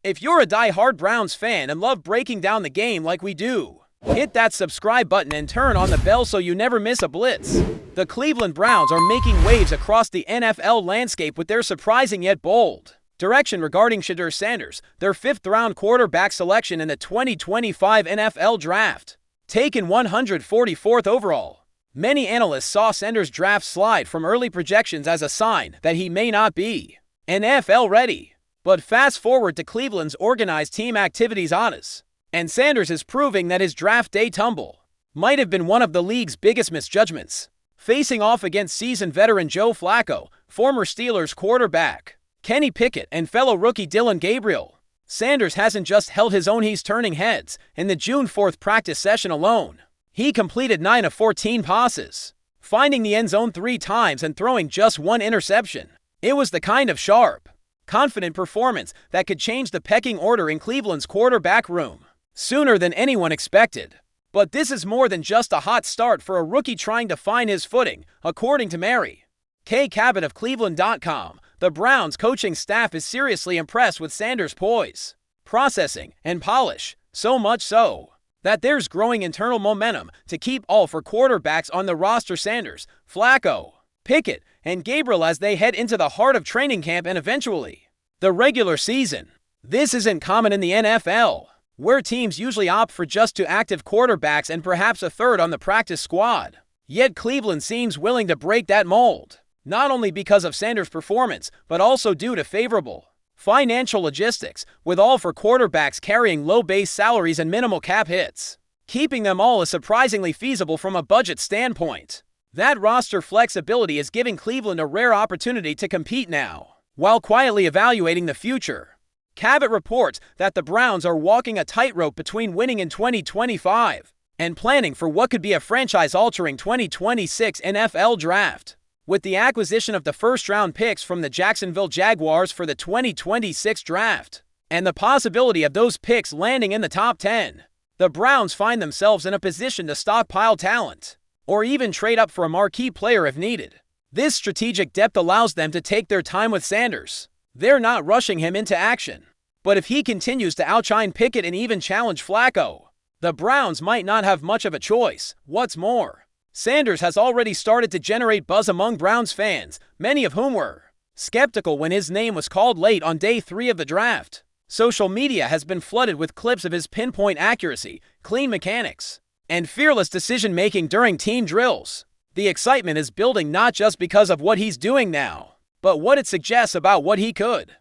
If you're a die-hard Browns fan and love breaking down the game like we do, hit that subscribe button and turn on the bell so you never miss a blitz. The Cleveland Browns are making waves across the NFL landscape with their surprising yet bold direction regarding Shedeur Sanders, their 5th-round quarterback selection in the 2025 NFL Draft. Taken 144th overall, many analysts saw Sanders' draft slide from early projections as a sign that he may not be NFL ready. But fast forward to Cleveland's organized team activities honors, and Sanders is proving that his draft day tumble might have been one of the league's biggest misjudgments. Facing off against seasoned veteran Joe Flacco, former Steelers quarterback Kenny Pickett, and fellow rookie Dillon Gabriel, Sanders hasn't just held his own, he's turning heads. In the June 4th practice session alone, he completed 9 of 14 passes, finding the end zone 3 times and throwing just 1 interception. It was the kind of sharp, confident performance that could change the pecking order in Cleveland's quarterback room sooner than anyone expected. But this is more than just a hot start for a rookie trying to find his footing, according to Mary Kay Cabot of Cleveland.com. The Browns coaching staff is seriously impressed with Sanders' poise, processing, and polish, so much so that there's growing internal momentum to keep all 4 quarterbacks on the roster: Sanders, Flacco, Pickett, and Gabriel as they head into the heart of training camp and eventually the regular season. This isn't common in the NFL, where teams usually opt for just 2 active quarterbacks and perhaps a third on the practice squad. Yet Cleveland seems willing to break that mold, not only because of Sanders' performance, but also due to favorable financial logistics, with all 4 quarterbacks carrying low base salaries and minimal cap hits, keeping them all as surprisingly feasible from a budget standpoint. That roster flexibility is giving Cleveland a rare opportunity to compete now, while quietly evaluating the future. Cabot reports that the Browns are walking a tightrope between winning in 2025 and planning for what could be a franchise-altering 2026 NFL Draft. With the acquisition of the first-round picks from the Jacksonville Jaguars for the 2026 draft, and the possibility of those picks landing in the top 10, the Browns find themselves in a position to stockpile talent, or even trade up for a marquee player if needed. This strategic depth allows them to take their time with Sanders. They're not rushing him into action. But if he continues to outshine Pickett and even challenge Flacco, the Browns might not have much of a choice. What's more, Sanders has already started to generate buzz among Browns fans, many of whom were skeptical when his name was called late on day 3 of the draft. Social media has been flooded with clips of his pinpoint accuracy, clean mechanics, and fearless decision-making during team drills. The excitement is building not just because of what he's doing now, but what it suggests about what he could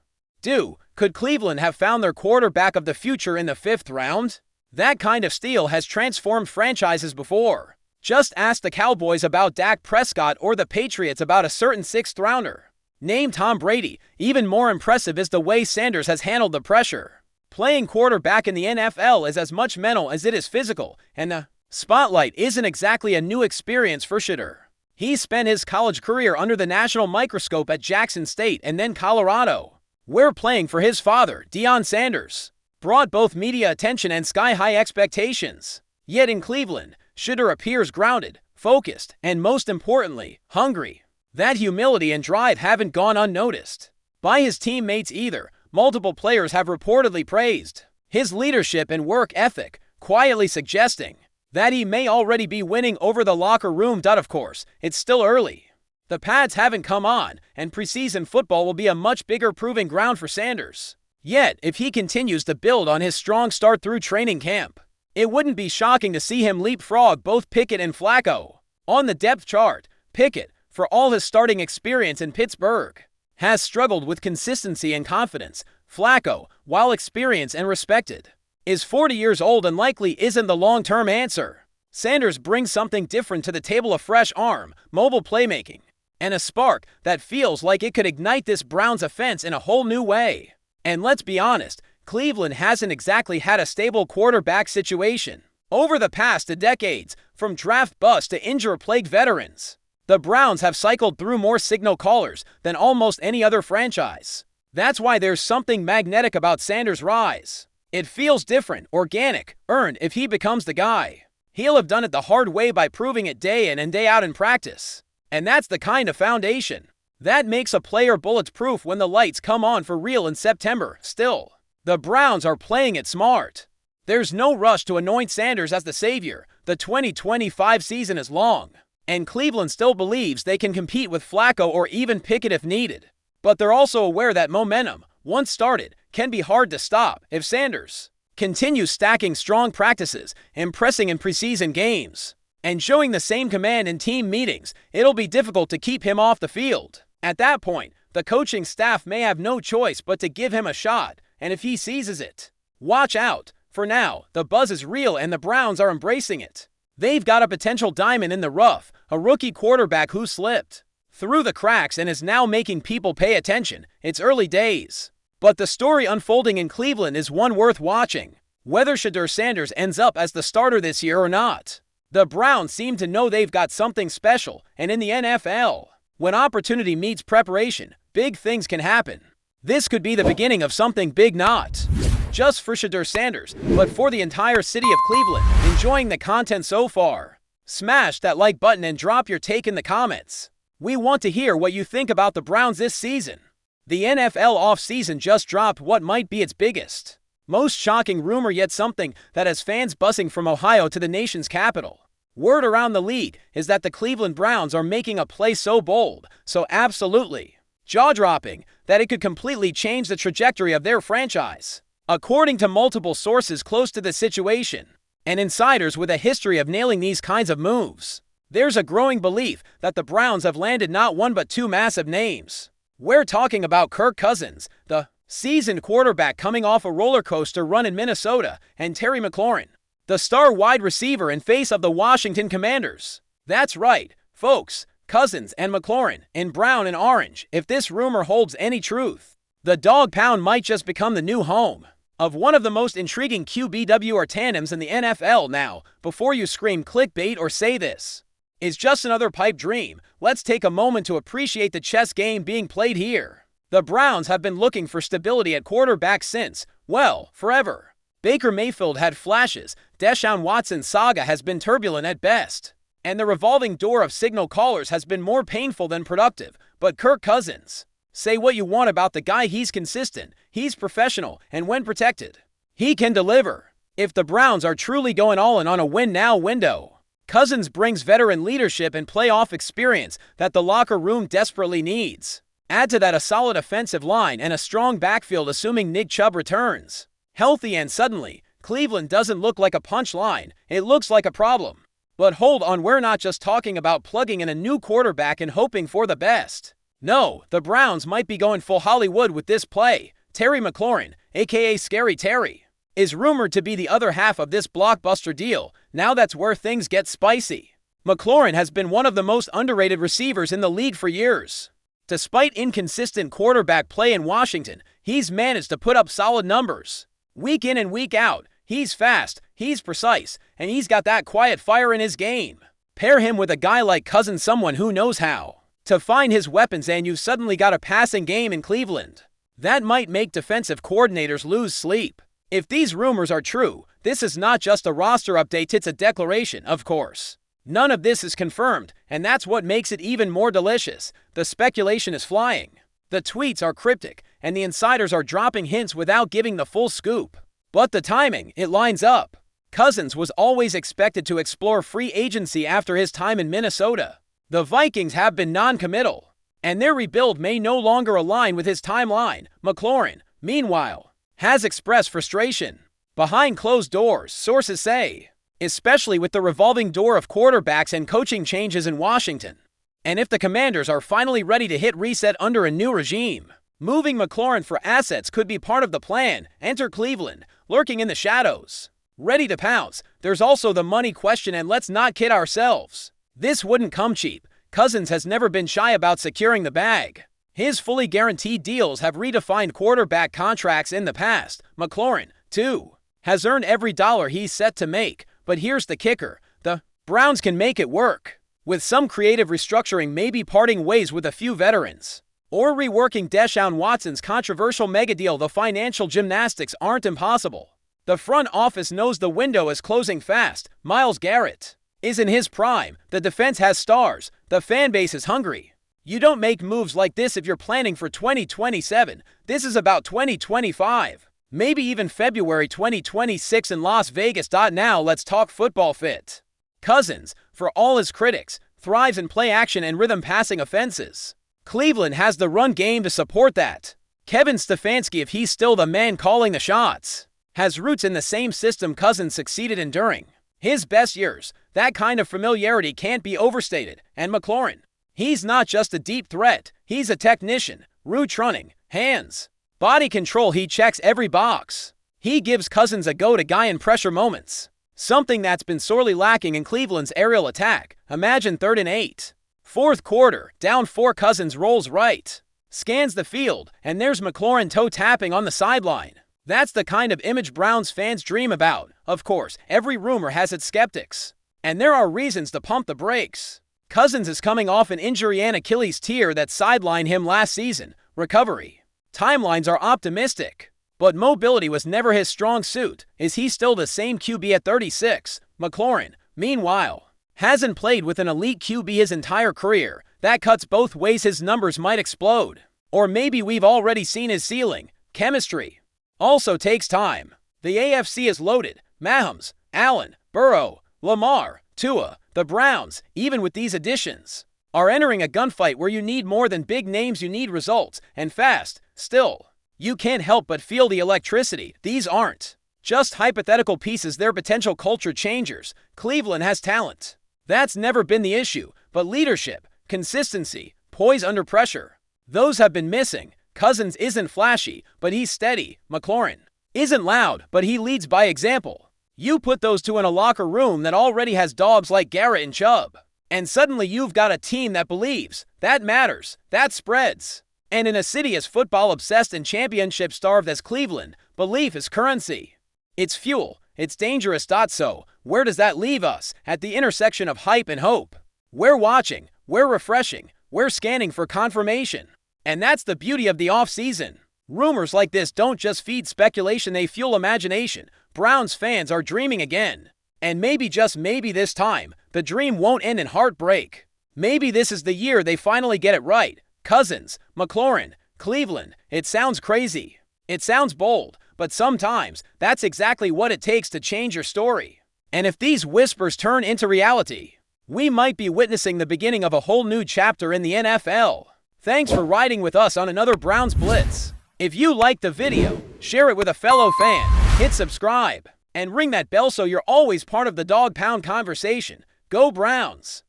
do. Could Cleveland have found their quarterback of the future in the 5th round? That kind of steal has transformed franchises before. Just ask the Cowboys about Dak Prescott or the Patriots about a certain 6th-rounder named Tom Brady. Even more impressive is the way Sanders has handled the pressure. Playing quarterback in the NFL is as much mental as it is physical, and the spotlight isn't exactly a new experience for Shedeur. He spent his college career under the national microscope at Jackson State and then Colorado, where playing for his father, Deion Sanders, brought both media attention and sky-high expectations. Yet in Cleveland, Shedeur appears grounded, focused, and most importantly, hungry. That humility and drive haven't gone unnoticed by his teammates either. Multiple players have reportedly praised his leadership and work ethic, quietly suggesting that he may already be winning over the locker room. Of course, it's still early. The pads haven't come on, and preseason football will be a much bigger proving ground for Sanders. Yet, if he continues to build on his strong start through training camp, it wouldn't be shocking to see him leapfrog both Pickett and Flacco. On the depth chart, Pickett, for all his starting experience in Pittsburgh, has struggled with consistency and confidence. Flacco, while experienced and respected, is 40 years old and likely isn't the long-term answer. Sanders brings something different to the table: a fresh arm, mobile playmaking, and a spark that feels like it could ignite this Browns offense in a whole new way. And let's be honest, Cleveland hasn't exactly had a stable quarterback situation over the past 2 decades. From draft bust to injury-plagued veterans, the Browns have cycled through more signal callers than almost any other franchise. That's why there's something magnetic about Sanders' rise. It feels different, organic, earned. If he becomes the guy, he'll have done it the hard way by proving it day in and day out in practice. And that's the kind of foundation that makes a player bulletproof when the lights come on for real in September. Still, The Browns are playing it smart. There's no rush to anoint Sanders as the savior. The 2025 season is long, and Cleveland still believes they can compete with Flacco or even Pickett if needed. But they're also aware that momentum, once started, can be hard to stop if Sanders continues stacking strong practices, impressing in preseason games, and showing the same command in team meetings. It'll be difficult to keep him off the field. At that point, the coaching staff may have no choice but to give him a shot, and if he seizes it, watch out. For now, the buzz is real and the Browns are embracing it. They've got a potential diamond in the rough, a rookie quarterback who slipped through the cracks and is now making people pay attention. It's early days, but the story unfolding in Cleveland is one worth watching. Whether Shedeur Sanders ends up as the starter this year or not, the Browns seem to know they've got something special, and in the NFL, when opportunity meets preparation, big things can happen. This could be the beginning of something big, not just for Shedeur Sanders, but for the entire city of Cleveland. Enjoying the content so far? Smash that like button and drop your take in the comments. We want to hear what you think about the Browns this season. The NFL offseason just dropped what might be its biggest, most shocking rumor, yet something that has fans buzzing from Ohio to the nation's capital. Word around the league is that the Cleveland Browns are making a play so bold, so absolutely jaw-dropping, that it could completely change the trajectory of their franchise. According to multiple sources close to the situation, and insiders with a history of nailing these kinds of moves, there's a growing belief that the Browns have landed not one but two massive names. We're talking about Kirk Cousins, the seasoned quarterback coming off a roller coaster run in Minnesota, and Terry McLaurin, the star wide receiver and face of the Washington Commanders. That's right, folks, Cousins and McLaurin in brown and orange. If this rumor holds any truth, the Dawg Pound might just become the new home of one of the most intriguing QBWR tandems in the NFL. Now, before you scream clickbait or say this is just another pipe dream, let's take a moment to appreciate the chess game being played here. The Browns have been looking for stability at quarterback since, well, forever. Baker Mayfield had flashes, Deshaun Watson's saga has been turbulent at best, and the revolving door of signal callers has been more painful than productive. But Kirk Cousins, say what you want about the guy, he's consistent, he's professional, and when protected, he can deliver. If the Browns are truly going all in on a win-now window, Cousins brings veteran leadership and playoff experience that the locker room desperately needs. Add to that a solid offensive line and a strong backfield assuming Nick Chubb returns healthy, and suddenly, Cleveland doesn't look like a punchline, it looks like a problem. But hold on, we're not just talking about plugging in a new quarterback and hoping for the best. No, the Browns might be going full Hollywood with this play. Terry McLaurin, aka Scary Terry, is rumored to be the other half of this blockbuster deal. Now that's where things get spicy. McLaurin has been one of the most underrated receivers in the league for years. Despite inconsistent quarterback play in Washington, he's managed to put up solid numbers. Week in and week out, he's fast, he's precise, and he's got that quiet fire in his game. Pair him with a guy like Cousins, someone who knows how to find his weapons, and you've suddenly got a passing game in Cleveland that might make defensive coordinators lose sleep. If these rumors are true, this is not just a roster update, it's a declaration, of course. None of this is confirmed, and that's what makes it even more delicious. The speculation is flying. The tweets are cryptic, and the insiders are dropping hints without giving the full scoop. But the timing, it lines up. Cousins was always expected to explore free agency after his time in Minnesota. The Vikings have been non-committal, and their rebuild may no longer align with his timeline. McLaurin, meanwhile, has expressed frustration behind closed doors, sources say, especially with the revolving door of quarterbacks and coaching changes in Washington. And if the Commanders are finally ready to hit reset under a new regime, moving McLaurin for assets could be part of the plan. Enter Cleveland, lurking in the shadows, ready to pounce. There's also the money question, and let's not kid ourselves. This wouldn't come cheap. Cousins has never been shy about securing the bag. His fully guaranteed deals have redefined quarterback contracts in the past. McLaurin, too, has earned every dollar he's set to make. But here's the kicker. The Browns can make it work. With some creative restructuring, maybe parting ways with a few veterans, or reworking Deshaun Watson's controversial mega deal, the financial gymnastics aren't impossible. The front office knows the window is closing fast. Myles Garrett is in his prime. The defense has stars. The fan base is hungry. You don't make moves like this if you're planning for 2027. This is about 2025. Maybe even February 2026 in Las Vegas. Now let's talk football fit. Cousins, for all his critics, thrives in play action and rhythm passing offenses. Cleveland has the run game to support that. Kevin Stefanski, if he's still the man calling the shots, has roots in the same system Cousins succeeded in during his best years. That kind of familiarity can't be overstated. And McLaurin, he's not just a deep threat, he's a technician. Route running, hands, body control, he checks every box. He gives Cousins a go-to-guy in pressure moments, something that's been sorely lacking in Cleveland's aerial attack. Imagine 3rd and 8. Fourth quarter, down 4, Cousins rolls right, scans the field, and there's McLaurin toe-tapping on the sideline. That's the kind of image Browns fans dream about. Of course, every rumor has its skeptics, and there are reasons to pump the brakes. Cousins is coming off an injury and Achilles tear that sidelined him last season. Recovery timelines are optimistic, but mobility was never his strong suit. Is he still the same QB at 36? McLaurin, meanwhile, hasn't played with an elite QB his entire career. That cuts both ways. His numbers might explode, or maybe we've already seen his ceiling. Chemistry also takes time. The AFC is loaded. Mahomes, Allen, Burrow, Lamar, Tua. The Browns, even with these additions, are entering a gunfight where you need more than big names, you need results, and fast. Still, you can't help but feel the electricity. These aren't just hypothetical pieces, they're potential culture changers. Cleveland has talent. That's never been the issue, but leadership, consistency, poise under pressure, those have been missing. Cousins isn't flashy, but he's steady. McLaurin isn't loud, but he leads by example. You put those two in a locker room that already has dogs like Garrett and Chubb, and suddenly you've got a team that believes. That matters. That spreads. And in a city as football-obsessed and championship-starved as Cleveland, belief is currency. It's fuel. It's dangerous. So, where does that leave us? At the intersection of hype and hope. We're watching. We're refreshing. We're scanning for confirmation. And that's the beauty of the offseason. Rumors like this don't just feed speculation, they fuel imagination. Browns fans are dreaming again. And maybe, just maybe this time, the dream won't end in heartbreak. Maybe this is the year they finally get it right. Cousins, McLaurin, Cleveland. It sounds crazy. It sounds bold. But sometimes, that's exactly what it takes to change your story. And if these whispers turn into reality, we might be witnessing the beginning of a whole new chapter in the NFL. Thanks for riding with us on another Browns Blitz. If you liked the video, share it with a fellow fan, hit subscribe, and ring that bell so you're always part of the Dawg Pound conversation. Go Browns!